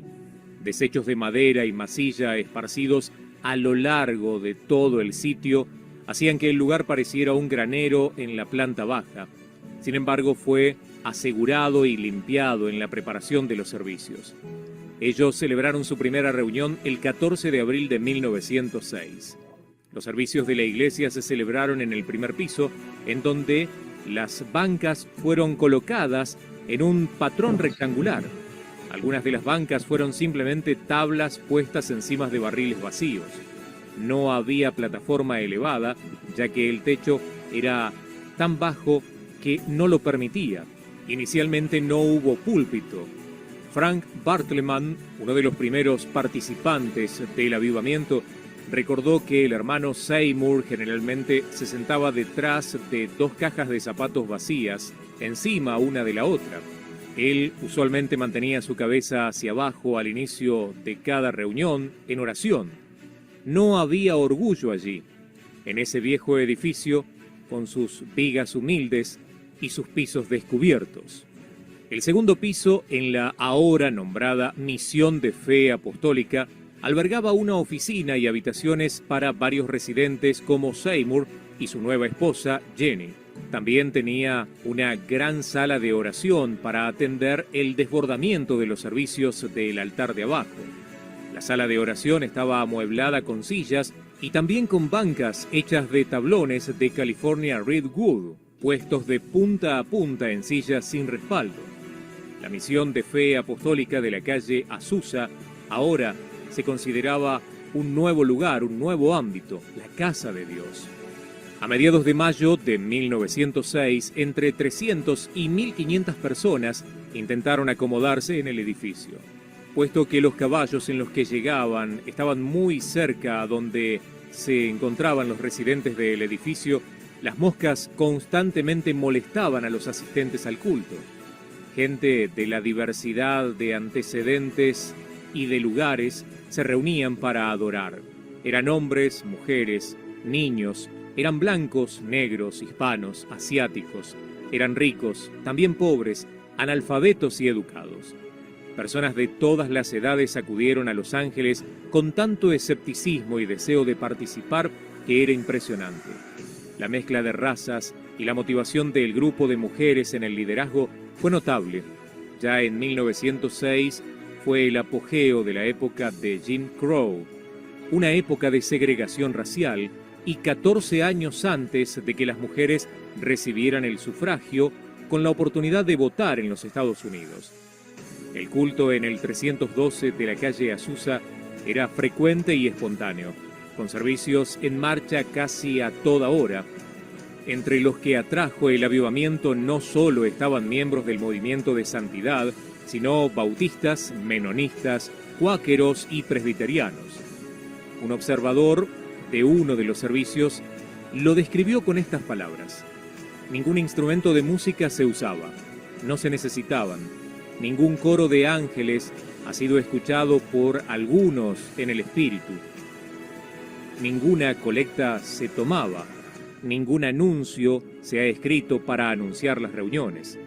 [SPEAKER 5] Desechos de madera y masilla esparcidos a lo largo de todo el sitio hacían que el lugar pareciera un granero en la planta baja. Sin embargo, fue asegurado y limpiado en la preparación de los servicios. Ellos celebraron su primera reunión el 14 de abril de 1906. Los servicios de la iglesia se celebraron en el primer piso, en donde las bancas fueron colocadas en un patrón rectangular. Algunas de las bancas fueron simplemente tablas puestas encima de barriles vacíos. No había plataforma elevada, ya que el techo era tan bajo que no lo permitía. Inicialmente no hubo púlpito. Frank Bartleman, uno de los primeros participantes del avivamiento, recordó que el hermano Seymour generalmente se sentaba detrás de dos cajas de zapatos vacías, encima una de la otra. Él usualmente mantenía su cabeza hacia abajo al inicio de cada reunión en oración. No había orgullo allí, en ese viejo edificio, con sus vigas humildes y sus pisos descubiertos. El segundo piso, en la ahora nombrada Misión de Fe Apostólica, albergaba una oficina y habitaciones para varios residentes como Seymour y su nueva esposa, Jenny. También tenía una gran sala de oración para atender el desbordamiento de los servicios del altar de abajo. La sala de oración estaba amueblada con sillas y también con bancas hechas de tablones de California Redwood, puestos de punta a punta en sillas sin respaldo. La Misión de Fe Apostólica de la calle Azusa ahora se consideraba un nuevo lugar, un nuevo ámbito, la casa de Dios. A mediados de mayo de 1906, entre 300 y 1.500 personas intentaron acomodarse en el edificio. Puesto que los caballos en los que llegaban estaban muy cerca a donde se encontraban los residentes del edificio, las moscas constantemente molestaban a los asistentes al culto. Gente de la diversidad de antecedentes y de lugares se reunían para adorar. Eran hombres, mujeres, niños, eran blancos, negros, hispanos, asiáticos, eran ricos, también pobres, analfabetos y educados. Personas de todas las edades acudieron a Los Ángeles con tanto escepticismo y deseo de participar que era impresionante. La mezcla de razas y la motivación del grupo de mujeres en el liderazgo fue notable. Ya en 1906 fue el apogeo de la época de Jim Crow, una época de segregación racial, y 14 años antes de que las mujeres recibieran el sufragio con la oportunidad de votar en los Estados Unidos. El culto en el 312 de la calle Azusa era frecuente y espontáneo, con servicios en marcha casi a toda hora. Entre los que atrajo el avivamiento no solo estaban miembros del movimiento de santidad, sino bautistas, menonistas, cuáqueros y presbiterianos. Un observador de uno de los servicios lo describió con estas palabras: ningún instrumento de música se usaba, no se necesitaban, ningún coro de ángeles ha sido escuchado por algunos en el espíritu, ninguna colecta se tomaba, ningún anuncio se ha escrito para anunciar las reuniones.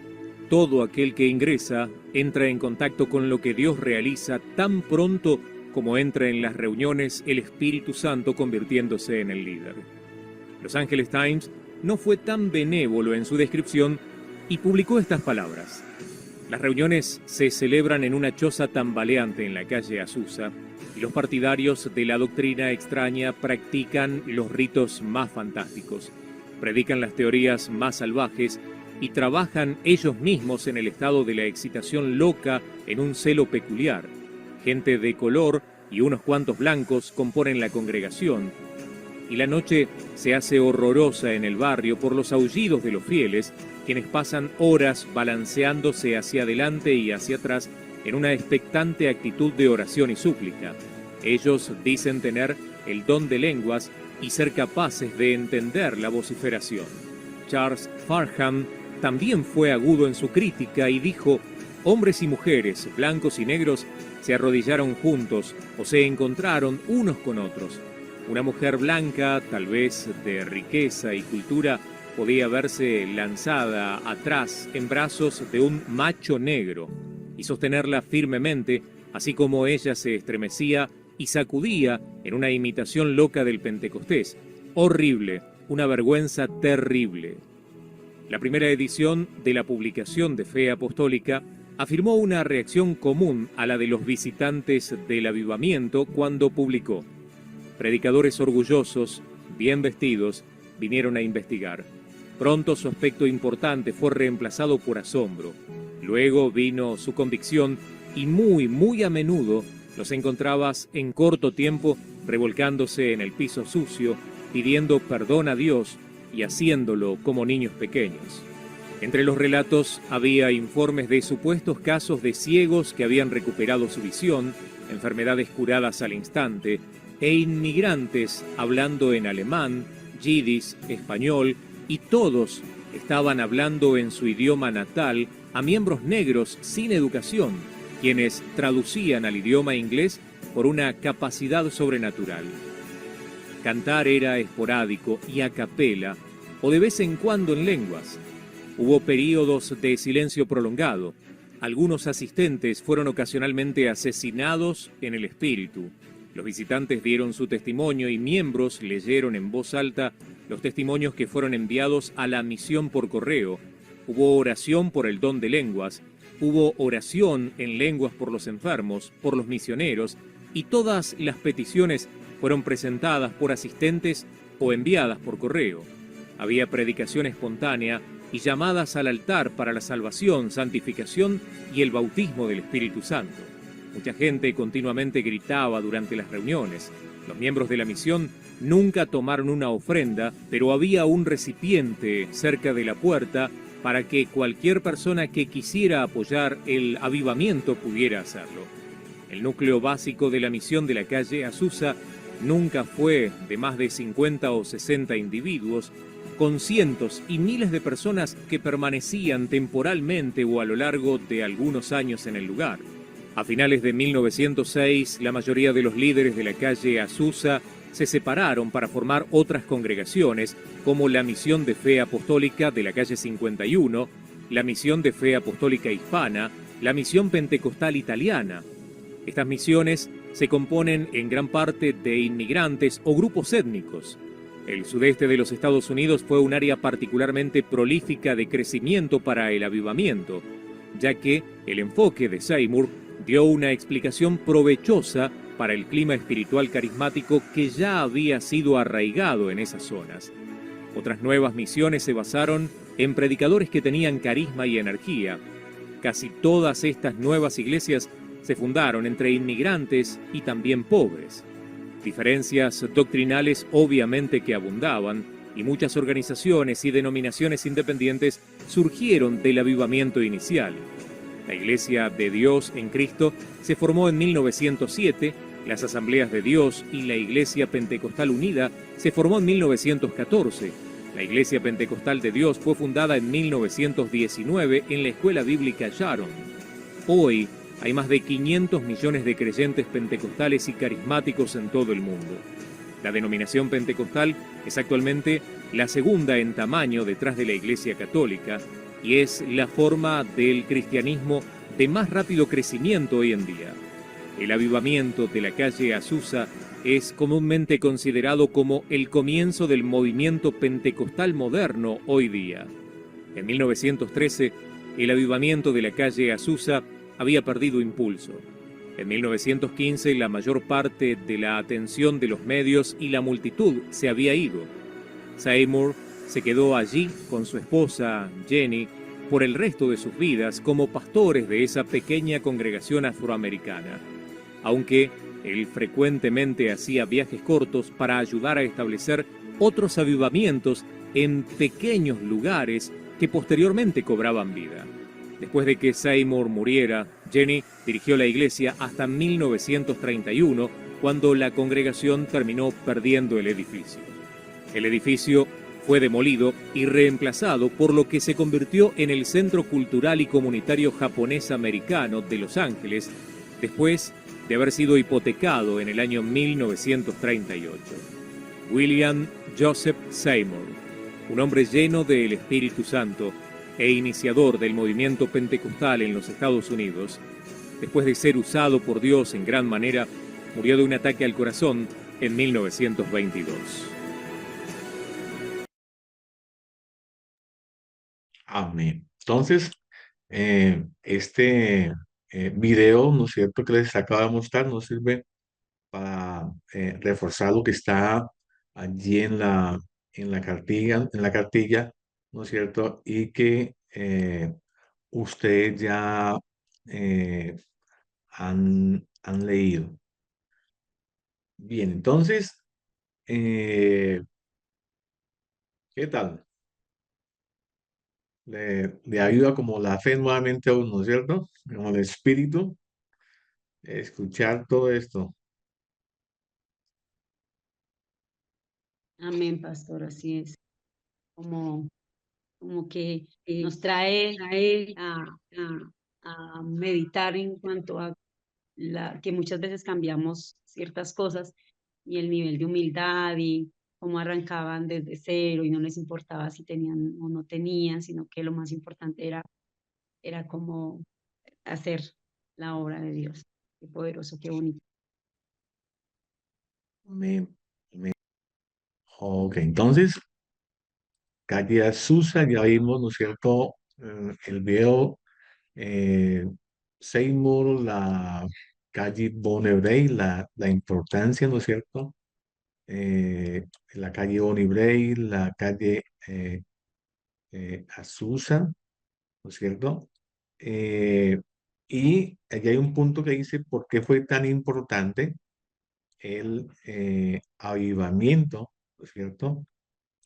[SPEAKER 5] Todo aquel que ingresa entra en contacto con lo que Dios realiza tan pronto como entra en las reuniones el Espíritu Santo convirtiéndose en el líder. Los Angeles Times no fue tan benévolo en su descripción y publicó estas palabras: las reuniones se celebran en una choza tambaleante en la calle Azusa y los partidarios de la doctrina extraña practican los ritos más fantásticos, predican las teorías más salvajes y trabajan ellos mismos en el estado de la excitación loca en un celo peculiar. Gente de color y unos cuantos blancos componen la congregación. y la noche se hace horrorosa en el barrio por los aullidos de los fieles, quienes pasan horas balanceándose hacia adelante y hacia atrás en una expectante actitud de oración y súplica. Ellos dicen tener el don de lenguas y ser capaces de entender la vociferación. Charles Farham también fue agudo en su crítica y dijo: hombres y mujeres, blancos y negros, se arrodillaron juntos o se encontraron unos con otros. Una mujer blanca, tal vez de riqueza y cultura, podía verse lanzada atrás en brazos de un macho negro y sostenerla firmemente, así como ella se estremecía y sacudía en una imitación loca del Pentecostés. Horrible, una vergüenza terrible. La primera edición de la publicación de Fe Apostólica afirmó una reacción común a la de los visitantes del avivamiento cuando publicó: predicadores orgullosos, bien vestidos, vinieron a investigar. Pronto su aspecto importante fue reemplazado por asombro. Luego vino su convicción y muy a menudo los encontrabas en corto tiempo revolcándose en el piso sucio, pidiendo perdón a Dios y haciéndolo como niños pequeños. Entre los relatos había informes de supuestos casos de ciegos que habían recuperado su visión, enfermedades curadas al instante, e inmigrantes hablando en alemán, yidis, español, y todos estaban hablando en su idioma natal a miembros negros sin educación, quienes traducían al idioma inglés por una capacidad sobrenatural. Cantar era esporádico y a capela, o de vez en cuando en lenguas. Hubo períodos de silencio prolongado. Algunos asistentes fueron ocasionalmente asesinados en el espíritu. Los visitantes dieron su testimonio y miembros leyeron en voz alta los testimonios que fueron enviados a la misión por correo. Hubo oración por el don de lenguas, hubo oración en lenguas por los enfermos, por los misioneros, y todas las peticiones fueron presentadas por asistentes o enviadas por correo. Había predicación espontánea y llamadas al altar para la salvación, santificación y el bautismo del Espíritu Santo. Mucha gente continuamente gritaba durante las reuniones. Los miembros de la misión nunca tomaron una ofrenda, pero había un recipiente cerca de la puerta para que cualquier persona que quisiera apoyar el avivamiento pudiera hacerlo. El núcleo básico de la misión de la calle Azusa nunca fue de más de 50 o 60 individuos, con cientos y miles de personas que permanecían temporalmente o a lo largo de algunos años en el lugar. A finales de 1906, la mayoría de los líderes de la calle Azusa se separaron para formar otras congregaciones, como la Misión de Fe Apostólica de la calle 51, la Misión de Fe Apostólica Hispana, la Misión Pentecostal Italiana. Estas misiones se componen en gran parte de inmigrantes o grupos étnicos. El sudeste de los Estados Unidos fue un área particularmente prolífica de crecimiento para el avivamiento, ya que el enfoque de Seymour dio una explicación provechosa para el clima espiritual carismático que ya había sido arraigado en esas zonas. Otras nuevas misiones se basaron en predicadores que tenían carisma y energía. Casi todas estas nuevas iglesias se fundaron entre inmigrantes y también pobres. Diferencias doctrinales obviamente que abundaban, y muchas organizaciones y denominaciones independientes surgieron del avivamiento inicial. La Iglesia de Dios en Cristo se formó en 1907, las Asambleas de Dios y la Iglesia Pentecostal Unida se formó en 1914. La Iglesia Pentecostal de Dios fue fundada en 1919 en la Escuela Bíblica Sharon. Hoy hay más de 500 millones de creyentes pentecostales y carismáticos en todo el mundo. La denominación pentecostal es actualmente la segunda en tamaño detrás de la Iglesia Católica y es la forma del cristianismo de más rápido crecimiento hoy en día. El avivamiento de la calle Azusa es comúnmente considerado como el comienzo del movimiento pentecostal moderno hoy día. En 1913, el avivamiento de la calle Azusa había perdido impulso. En 1915, la mayor parte de la atención de los medios y la multitud se había ido. Seymour se quedó allí con su esposa, Jenny, por el resto de sus vidas como pastores de esa pequeña congregación afroamericana. Aunque Él frecuentemente hacía viajes cortos para ayudar a establecer otros avivamientos en pequeños lugares que posteriormente cobraban vida. Después de que Seymour muriera, Jenny dirigió la iglesia hasta 1931, cuando la congregación terminó perdiendo el edificio. El edificio fue demolido y reemplazado por lo que se convirtió en el Centro Cultural y Comunitario Japonés-Americano de Los Ángeles, después de haber sido hipotecado en el año 1938. William Joseph Seymour, un hombre lleno del Espíritu Santo e iniciador del movimiento pentecostal en los Estados Unidos, después de ser usado por Dios en gran manera, murió de un ataque al corazón en 1922.
[SPEAKER 1] Amén. Entonces, este video, ¿no es cierto?, que les acabo de mostrar, nos sirve para reforzar lo que está allí en la cartilla, ¿no es cierto? Y que ustedes ya han leído. Bien, entonces, ¿qué tal? Le ayuda como la fe nuevamente a uno, ¿no es cierto? Como el espíritu, escuchar todo esto.
[SPEAKER 6] Amén, pastor, así es. Como que nos trae a meditar en cuanto a que muchas veces cambiamos ciertas cosas y el nivel de humildad y cómo arrancaban desde cero y no les importaba si tenían o no tenían, sino que lo más importante era como hacer la obra de Dios. Qué poderoso, qué bonito.
[SPEAKER 1] Amén. Amén. Ok, entonces, calle Azusa, ya vimos, ¿no es cierto? El video Seymour, la calle Bonnie Bray, la importancia, ¿no es cierto? La calle Bonnie Bray, la calle Azusa, ¿no es cierto? Eh, y allí hay un punto que dice, ¿por qué fue tan importante el avivamiento, ¿no es cierto?,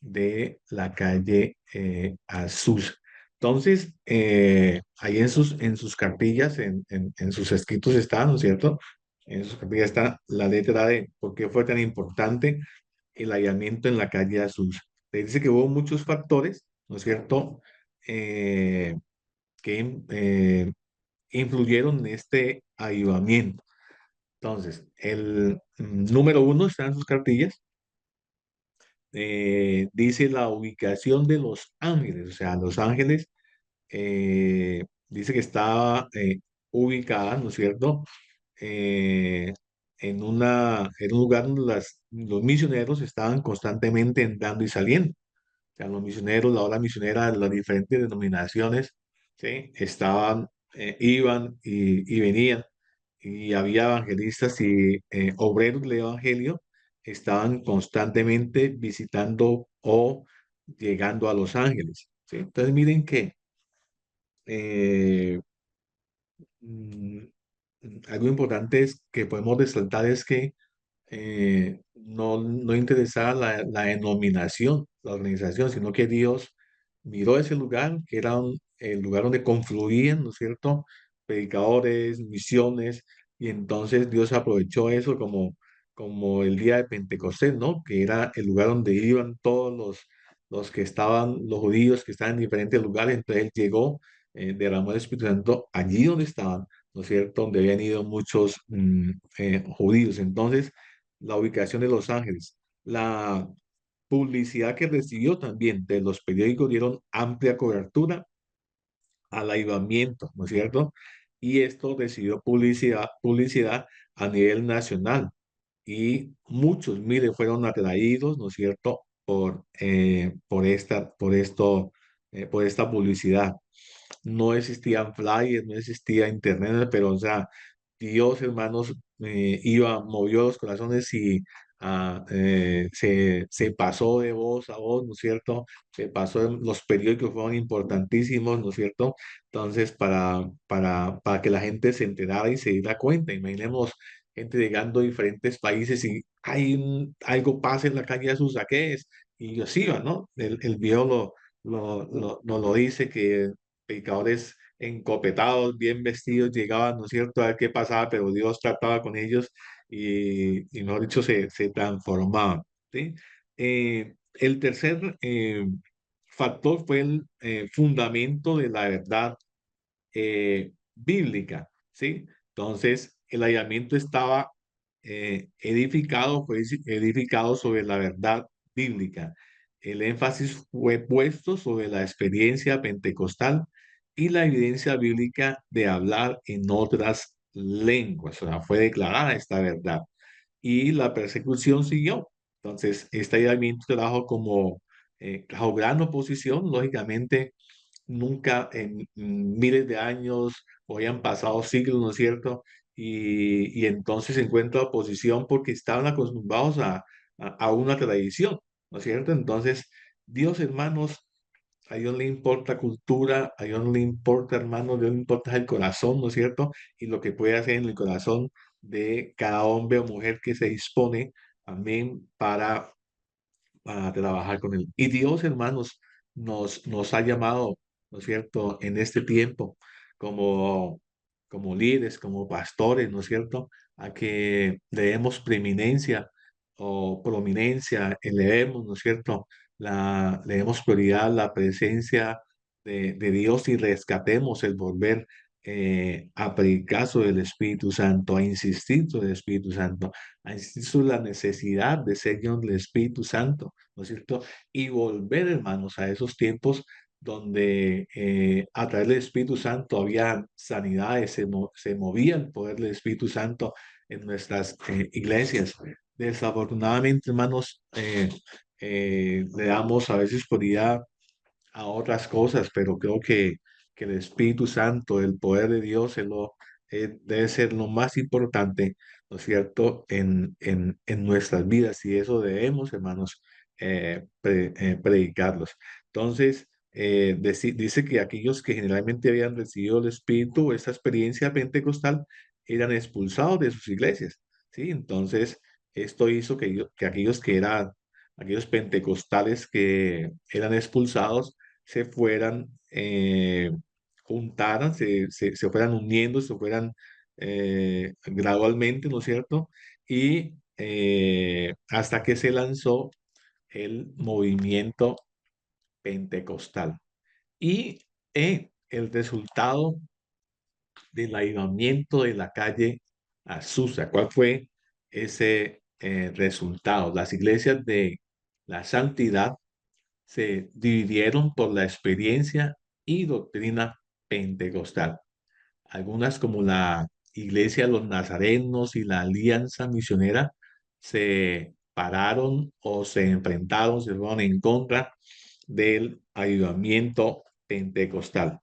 [SPEAKER 1] de la calle Azusa? Entonces, ahí en sus cartillas, en sus escritos está, ¿no es cierto? En sus cartillas está la letra de por qué fue tan importante el avivamiento en la calle Azusa. Le dice que hubo muchos factores, ¿no es cierto?, que influyeron en este avivamiento. Entonces, el número uno está en sus cartillas. Dice la ubicación de Los Ángeles, o sea, Los Ángeles dice que estaba ubicada, ¿no es cierto?, eh, en un lugar donde los misioneros estaban constantemente entrando y saliendo. O sea, los misioneros, la ola misionera de las diferentes denominaciones, ¿sí?, iban y venían, y había evangelistas y obreros del evangelio, estaban constantemente visitando o llegando a Los Ángeles, ¿sí? Entonces, miren que eh, mm, algo importante es que podemos resaltar es que no interesaba la denominación, la organización, sino que Dios miró ese lugar, que era el lugar donde confluían, ¿no es cierto?, predicadores, misiones, y entonces Dios aprovechó eso como el día de Pentecostés, ¿no?, que era el lugar donde iban todos los que estaban, los judíos que estaban en diferentes lugares. Entonces Él llegó, derramó el Espíritu Santo allí donde estaban, ¿no es cierto?, donde habían ido muchos judíos. Entonces, la ubicación de Los Ángeles, la publicidad que recibió también de los periódicos dieron amplia cobertura al avivamiento, ¿no es cierto? Y esto recibió publicidad a nivel nacional, y muchos miles fueron atraídos, ¿no es cierto?, por esta publicidad. No existían flyers, no existía internet, pero, o sea, Dios, hermanos, movió los corazones y se pasó de voz a voz, ¿no es cierto? Los periódicos fueron importantísimos, ¿no es cierto? Entonces, para que la gente se enterara y se diera cuenta, imaginemos gente llegando de diferentes países y algo pasa en la calle de Susaqués y ellos iban, ¿no? El viejo nos lo dice que pecadores encopetados, bien vestidos, llegaban, ¿no es cierto?, a ver qué pasaba, pero Dios trataba con ellos y mejor dicho, se transformaban, ¿sí? El tercer factor fue el fundamento de la verdad bíblica, ¿sí? Entonces, el aislamiento estaba fue edificado sobre la verdad bíblica. El énfasis fue puesto sobre la experiencia pentecostal y la evidencia bíblica de hablar en otras lenguas. O sea, fue declarada esta verdad. Y la persecución siguió. Entonces, este aislamiento trajo trajo gran oposición, lógicamente, nunca en miles de años o hayan pasado siglos, ¿no es cierto? Y entonces se encuentra oposición porque estaban acostumbrados a una tradición, ¿no es cierto? Entonces, Dios, hermanos, a Dios le importa cultura, a Dios no le importa, hermanos, a Dios le importa el corazón, ¿no es cierto? Y lo que puede hacer en el corazón de cada hombre o mujer que se dispone, amén, para trabajar con él. Y Dios, hermanos, nos ha llamado, ¿no es cierto?, en este tiempo como, como líderes, como pastores, ¿no es cierto?, a que le demos preeminencia o prominencia, elevemos, ¿no es cierto?, le demos prioridad a la presencia de Dios y rescatemos el volver a predicar sobre el Espíritu Santo, a insistir sobre el Espíritu Santo, a insistir sobre la necesidad de ser guión del Espíritu Santo, ¿no es cierto? Y volver, hermanos, a esos tiempos donde a través del Espíritu Santo había sanidades, se movía el poder del Espíritu Santo en nuestras iglesias. Desafortunadamente, hermanos, le damos a veces prioridad a otras cosas, pero creo que el Espíritu Santo, el poder de Dios, debe ser lo más importante, ¿no es cierto?, en nuestras vidas, y eso debemos, hermanos, predicarlos. Entonces, dice que aquellos que generalmente habían recibido el Espíritu, esta experiencia pentecostal, eran expulsados de sus iglesias, ¿sí? Entonces, esto hizo que aquellos pentecostales que eran expulsados, se fueran, juntaran, se fueran uniendo, se fueran gradualmente, ¿no es cierto? Y hasta que se lanzó el movimiento pentecostal. Y el resultado del avivamiento de la calle Azusa, ¿cuál fue ese resultado? Las iglesias de la santidad se dividieron por la experiencia y doctrina pentecostal. Algunas, como la Iglesia de los Nazarenos y la Alianza Misionera, se pararon o se enfrentaron, se fueron en contra del avivamiento pentecostal.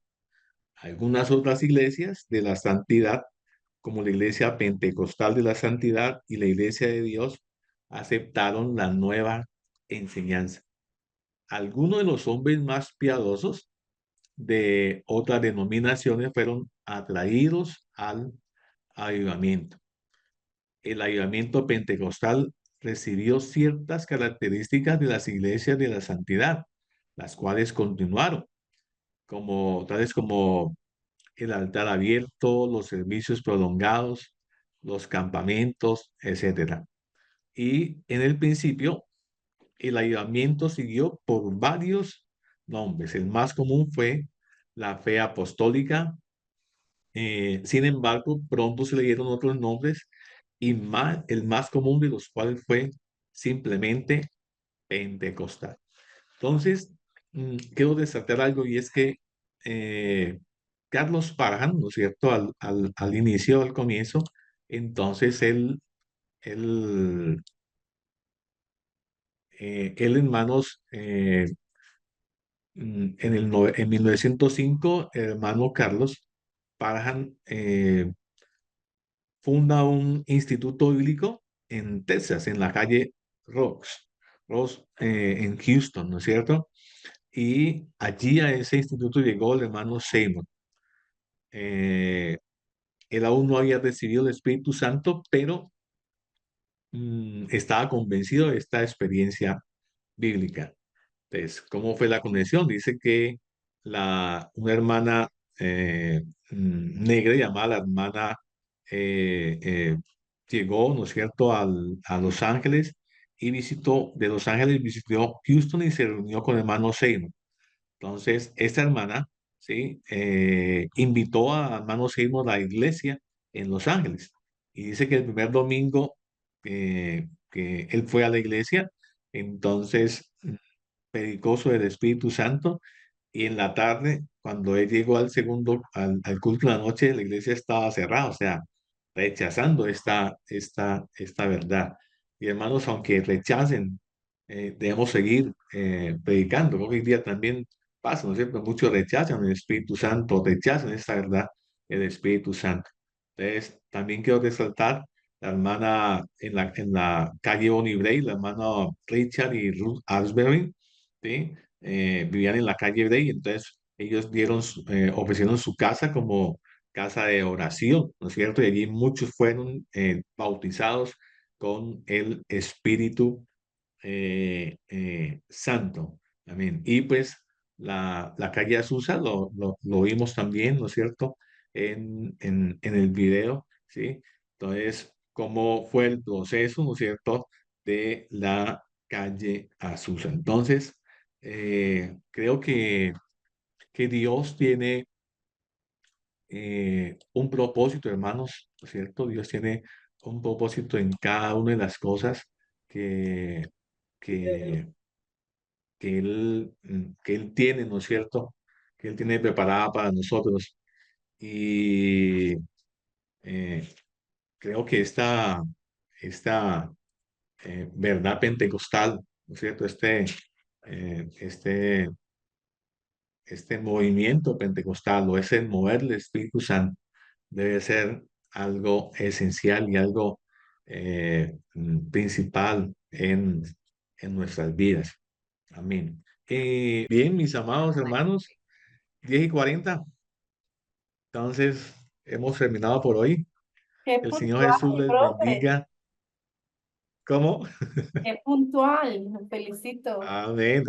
[SPEAKER 1] Algunas otras iglesias de la santidad, como la Iglesia Pentecostal de la Santidad y la Iglesia de Dios, aceptaron la nueva enseñanza. Algunos de los hombres más piadosos de otras denominaciones fueron atraídos al avivamiento. El avivamiento pentecostal recibió ciertas características de las iglesias de la santidad, las cuales continuaron, tales como el altar abierto, los servicios prolongados, los campamentos, etc. Y en el principio, el avivamiento siguió por varios nombres. El más común fue la fe apostólica. Sin embargo, pronto se le dieron otros nombres y el más común de los cuales fue simplemente pentecostal. Entonces, quiero destacar algo, y es que Carlos Parham, ¿no es cierto?, al inicio, al comienzo, entonces él, hermanos, en 1905, el hermano Carlos Parham funda un instituto bíblico en Texas, en la calle Ross, en Houston, ¿no es cierto? Y allí a ese instituto llegó el hermano Seymour. él aún no había recibido el Espíritu Santo, pero estaba convencido de esta experiencia bíblica. Entonces, ¿cómo fue la conexión? Dice que una hermana negra llamada la hermana llegó, ¿no es cierto?, a Los Ángeles y de Los Ángeles visitó Houston y se reunió con el hermano Seymour. Entonces, esta hermana, ¿sí? Invitó a hermano Seymour a la iglesia en Los Ángeles. Y dice que el primer domingo que él fue a la iglesia, entonces predicó sobre el Espíritu Santo y en la tarde, cuando él llegó al culto de la noche, la iglesia estaba cerrada, o sea, rechazando esta verdad. Y hermanos, aunque rechacen, debemos seguir predicando. Creo que hoy día también pasa, ¿no es cierto? Muchos rechazan el Espíritu Santo, rechazan esta verdad, el Espíritu Santo. Entonces, también quiero resaltar la hermana en la calle Bonnie Bray, la hermana Richard y Ruth Asbury, ¿sí? Vivían en la calle Bray, entonces ellos ofrecieron su casa como casa de oración, ¿no es cierto? Y allí muchos fueron bautizados con el Espíritu Santo. Amén. Y pues la calle Azusa lo vimos también, ¿no es cierto? En el video, ¿sí? Entonces, ¿cómo fue el proceso, ¿no es cierto? De la calle Azusa. Entonces, creo que Dios tiene un propósito, hermanos, ¿no es cierto? Dios tiene un propósito en cada una de las cosas que, que, que Él tiene, ¿no es cierto? Que Él tiene preparada para nosotros. Y creo que esta verdad pentecostal, ¿no es cierto? Eh, este, este movimiento pentecostal o ese mover del Espíritu Santo debe ser algo esencial y algo principal en nuestras vidas. Amén. Bien, mis amados hermanos, 10:40. Entonces, hemos terminado por hoy.
[SPEAKER 4] Qué
[SPEAKER 1] El Señor
[SPEAKER 4] puntual,
[SPEAKER 1] Jesús les
[SPEAKER 4] profe.
[SPEAKER 1] bendiga. ¿Cómo?
[SPEAKER 4] Qué puntual. Me felicito.
[SPEAKER 1] Amén.